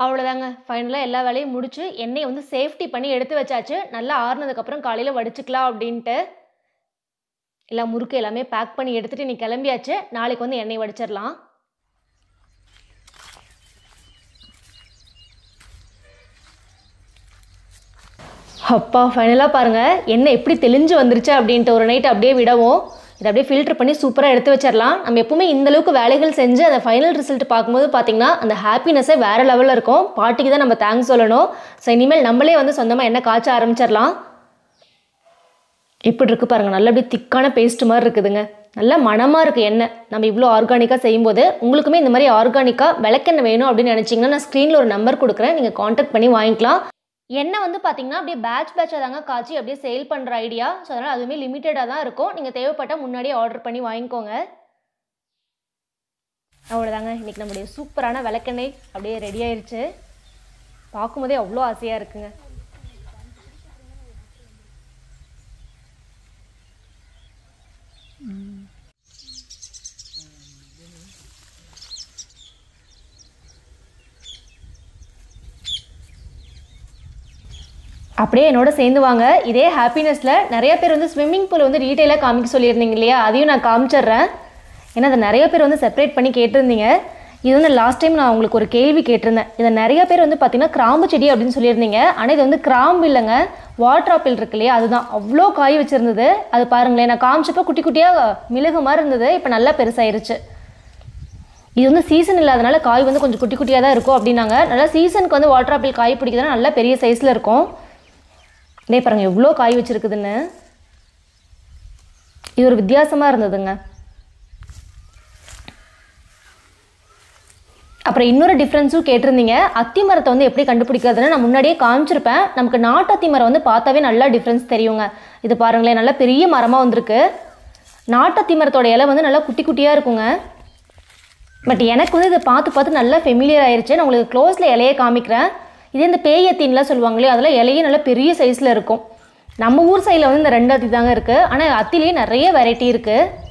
அவ்வளோதாங்க, ஃபைனலாக எல்லா வேலையும் முடிச்சு எண்ணெயை வந்து சேஃப்டி பண்ணி எடுத்து வச்சாச்சு. நல்லா ஆறுனதுக்கப்புறம் காலையில் வடிச்சுக்கலாம் அப்படின்ட்டு எல்லா முறுக்கு எல்லாமே பேக் பண்ணி எடுத்துகிட்டு இன்றைக்கி கிளம்பியாச்சு. நாளைக்கு வந்து எண்ணெய் வடிச்சிடலாம். அப்பா ஃபைனலாக பாருங்கள் எண்ணெய் எப்படி தெளிஞ்சு வந்துருச்சு அப்படின்ட்டு ஒரு நைட் அப்படியே விடவும் இதை அப்படியே ஃபில்டர் பண்ணி சூப்பராக எடுத்து வச்சிடலாம். நம்ம எப்பவுமே இந்தளவுக்கு வேலைகள் செஞ்சு அந்த ஃபைனல் ரிசல்ட் பார்க்கும்போது பார்த்திங்கன்னா அந்த ஹாப்பினஸ்ஸே வேறு லெவலில் இருக்கும். பாட்டிக்கு தான் நம்ம தேங்க்ஸ் சொல்லணும். ஸோ இனிமேல் நம்மளே வந்து சொந்தமாக எண்ணெய் காய்ச்ச ஆரம்பிச்சிடலாம். எப்படி இருக்குது பாருங்கள், நல்லா அப்படியே திக்கான பேஸ்ட் மாதிரி இருக்குதுங்க. நல்லா மனமாக இருக்குது எண்ணெய். நம்ம இவ்வளோ ஆர்கானிக்காக செய்யும்போது உங்களுக்குமே இந்த மாதிரி ஆர்கானிக்காக விளக்கெண்ணெய் வேணும் அப்படின்னு நினச்சிங்கன்னா நான் ஸ்க்ரீனில் ஒரு நம்பர் கொடுக்குறேன், நீங்கள் காண்டாக்ட் பண்ணி வாங்கிக்கலாம். எண்ணெய் வந்து பார்த்திங்கன்னா அப்படியே பேட்சாக தாங்க காய்ச்சி அப்படியே சேல் பண்ணுற ஐடியா. ஸோ அதனால் அதுவுமே லிமிட்டடாக தான் இருக்கும். நீங்கள் தேவைப்பட்டால் முன்னாடியே ஆர்டர் பண்ணி வாங்கிக்கோங்க. அவ்வளோதாங்க, இன்றைக்கி நம்முடைய சூப்பரான விளக்கெண்ணெய் அப்படியே ரெடி ஆயிடுச்சு. பார்க்கும்போதே அவ்வளோ ஆசையாக இருக்குங்க. அப்படியே என்னோட சேர்ந்து வாங்க. இதே ஹாப்பினஸில் நிறைய பேர் வந்து ஸ்விம்மிங் பூல் வந்து டீட்டெயிலாக காமிக்க சொல்லியிருந்தீங்க இல்லையா, அதையும் நான் காமிச்சிட்றேன். ஏன்னா அதை நிறைய பேர் வந்து செப்பரேட் பண்ணி கேட்டிருந்தீங்க. இது வந்து லாஸ்ட் டைம் நான் உங்களுக்கு ஒரு கேள்வி கேட்டிருந்தேன். இதை நிறைய பேர் வந்து பார்த்திங்கன்னா கிராம்பு செடி அப்படின்னு சொல்லியிருந்தீங்க. ஆனால் இது வந்து கிராம்பு இல்லைங்க, வாட்டர் ஆப்பிள் இருக்கு இல்லையா, அதுதான். அவ்வளோ காய் வச்சுருந்தது. அது பாருங்களேன், நான் காமிச்சப்போ குட்டி குட்டியாக மிளகு மாதிரி இருந்தது, இப்போ நல்லா பெருசாயிருச்சு. இது வந்து சீசன் இல்லாதனால காய் வந்து கொஞ்சம் குட்டி குட்டியாக தான் இருக்கும் அப்படின்னாங்க. நல்லா சீசனுக்கு வந்து வாட்டர் ஆப்பிள் காய் பிடிக்குதுன்னா நல்லா பெரிய சைஸில் இருக்கும். இதே பாருங்கள் எவ்வளோ காய் வச்சுருக்குதுன்னு. இது ஒரு வித்தியாசமாக இருந்ததுங்க. அப்புறம் இன்னொரு டிஃப்ரென்ஸும் கேட்டிருந்தீங்க, அத்தி மரத்தை வந்து எப்படி கண்டுபிடிக்கிறதுன்னு நான் முன்னாடியே காமிச்சிருப்பேன். நமக்கு நாட்டு அத்தி மரம் வந்து பார்த்தாவே நல்லா டிஃப்ரென்ஸ் தெரியுங்க. இது பாருங்களேன், நல்லா பெரிய மரமாக வந்திருக்கு. நாட்டு அத்தி மரத்தோட இலை வந்து நல்லா குட்டி குட்டியாக இருக்குங்க. பட் எனக்கு வந்து இதை பார்த்து பார்த்து நல்லா ஃபெமிலியர் ஆயிடுச்சு. நான் உங்களுக்கு க்ளோஸில் இலையை காமிக்கிறேன். இதே இந்த பேயத்தின்லாம் சொல்லுவாங்களே, அதெல்லாம் இலையே நல்லா பெரிய சைஸில் இருக்கும். நம்ம ஊர் சைடில் வந்து இந்த 2 அத்தி தாங்க இருக்குது. ஆனால் அத்திலேயே நிறைய வெரைட்டி இருக்குது.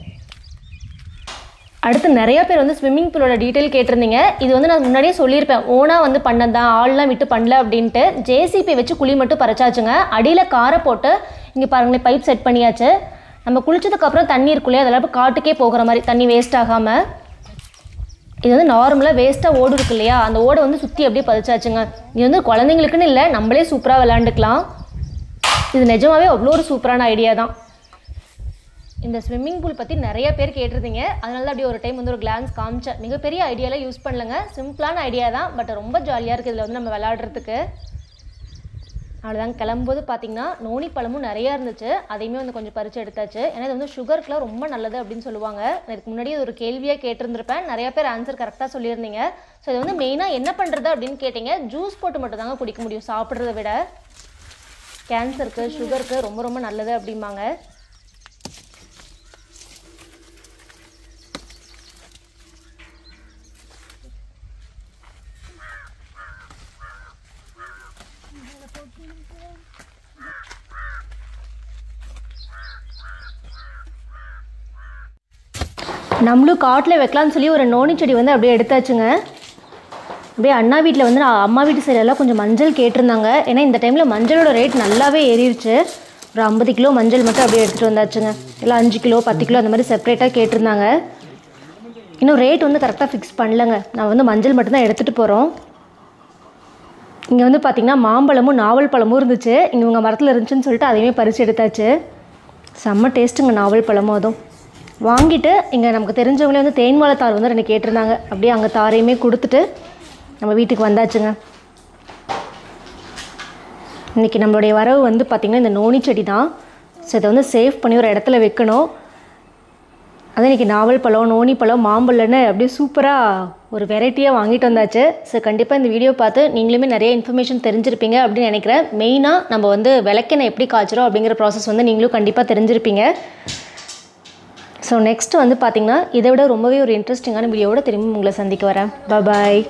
அடுத்து நிறையா பேர் வந்து ஸ்விம்மிங் பூலோட டீட்டெயில் கேட்டிருந்தீங்க. இது வந்து நான் முன்னாடியே சொல்லியிருப்பேன், ஓனாக வந்து பண்ணது தான், ஆள்லாம் விட்டு பண்ணல அப்படின்ட்டு. ஜேசிபி வச்சு குழி மட்டும் பறிச்சாச்சுங்க. அடியில் காரை போட்டு இங்கே பாருங்களேன் பைப் செட் பண்ணியாச்சு. நம்ம குளிச்சதுக்கப்புறம் தண்ணி இருக்குள்ளே அதெல்லாம் காட்டுக்கே போகிற மாதிரி, தண்ணி வேஸ்ட் ஆகாமல். இது வந்து நார்மலாக வேஸ்ட்டாக ஓடு இருக்கு இல்லையா, அந்த ஓடை வந்து சுற்றி அப்படியே பதிச்சாச்சுங்க. இது வந்து குழந்தைங்களுக்குன்னு இல்லை, நம்மளே சூப்பராக விளையாண்டுக்கலாம். இது நிஜமாவே அவ்வளோ ஒரு சூப்பரான ஐடியா தான். இந்த ஸ்விம்மிங் பூல் பற்றி நிறைய பேர் கேட்டிருந்தீங்க. அதனால தான் அப்படியே ஒரு டைம் வந்து ஒரு கிளான்ஸ் காமிச்சேன். மிகப்பெரிய ஐடியாலாம் யூஸ் பண்ணலங்க, சிம்பிளான ஐடியா தான். பட் ரொம்ப ஜாலியாக இருக்குது இதில் வந்து நம்ம விளையாடுறதுக்கு. அவ்வளோதாங்க, கிளம்பும்போது பார்த்திங்கன்னா நோனி பழமும் நிறையா இருந்துச்சு. அதையுமே வந்து கொஞ்சம் பறித்து எடுத்தாச்சு. ஏன்னா இது வந்து சுகருக்குலாம் ரொம்ப நல்லது அப்படின்னு சொல்லுவாங்க. இதுக்கு முன்னாடி ஒரு கேள்வியாக கேட்டிருந்திருப்பேன், நிறையா பேர் ஆன்சர் கரெக்டாக சொல்லியிருந்தீங்க. ஸோ இது வந்து மெயினாக என்ன பண்ணுறது அப்படின்னு கேட்டிங்க, ஜூஸ் போட்டு மட்டும் தாங்க குடிக்க முடியும், சாப்பிட்றத விட. கேன்சருக்கு சுகருக்கு ரொம்ப ரொம்ப நல்லது அப்படிம்பாங்க. நம்மளும் காட்டில் வைக்கலான்னு சொல்லி ஒரு நோனி செடி வந்து அப்படியே எடுத்தாச்சுங்க. அப்படியே அண்ணா வீட்டில் வந்து நான் அம்மா வீட்டு சைடெல்லாம் கொஞ்சம் மஞ்சள் கேட்டிருந்தாங்க. ஏன்னா இந்த டைமில் மஞ்சளோட ரேட் நல்லாவே ஏறிடுச்சு. ஒரு 50 கிலோ மஞ்சள் மட்டும் அப்படியே எடுத்துகிட்டு வந்தாச்சுங்க. எல்லாம் 5 கிலோ 10 கிலோ அந்த மாதிரி செப்பரேட்டாக கேட்டிருந்தாங்க. இன்னும் ரேட் வந்து கரெக்டாக ஃபிக்ஸ் பண்ணலங்க. நான் வந்து மஞ்சள் மட்டும்தான் எடுத்துகிட்டு போகிறோம். இங்கே வந்து பார்த்திங்கன்னா மாம்பழமும் நாவல் பழமும் இருந்துச்சு. இங்கே உங்கள் மரத்தில் இருந்துச்சுன்னு சொல்லிட்டு அதையுமே பறித்து எடுத்தாச்சு. செம்ம டேஸ்ட்டுங்க நாவல் பழமும். அதுவும் வாங்கிட்டு இங்கே நமக்கு தெரிஞ்சவங்களே வந்து தேன் வாழை தார் வந்து 2 கேட்டிருந்தாங்க. அப்படியே அங்கே தாரையுமே கொடுத்துட்டு நம்ம வீட்டுக்கு வந்தாச்சுங்க. இன்றைக்கி நம்மளுடைய வரவு வந்து பார்த்திங்கன்னா இந்த நோனி செடி தான். ஸோ இதை வந்து சேவ் பண்ணி ஒரு இடத்துல வைக்கணும். அதான் இன்றைக்கி நாவல் பழம், நோனி பழம், மாம்பழம்னு அப்படியே சூப்பராக ஒரு வெரைட்டியாக வாங்கிட்டு வந்தாச்சு. ஸோ கண்டிப்பாக இந்த வீடியோ பார்த்து நீங்களுமே நிறைய இன்ஃபர்மேஷன் தெரிஞ்சிருப்பீங்க அப்படின்னு நினைக்கிறேன். மெயினாக நம்ம வந்து விளக்கெண்ணெய் எப்படி காய்ச்சிரும் அப்படிங்கிற ப்ராசஸ் வந்து நீங்களும் கண்டிப்பாக தெரிஞ்சிருப்பீங்க. ஸோ நெக்ஸ்ட் வந்து பார்த்திங்கன்னா இதை விட ரொம்பவே ஒரு இன்ட்ரெஸ்டிங்கான வீடியோவோட திரும்பி உங்களை சந்திக்க வரேன். பாய்.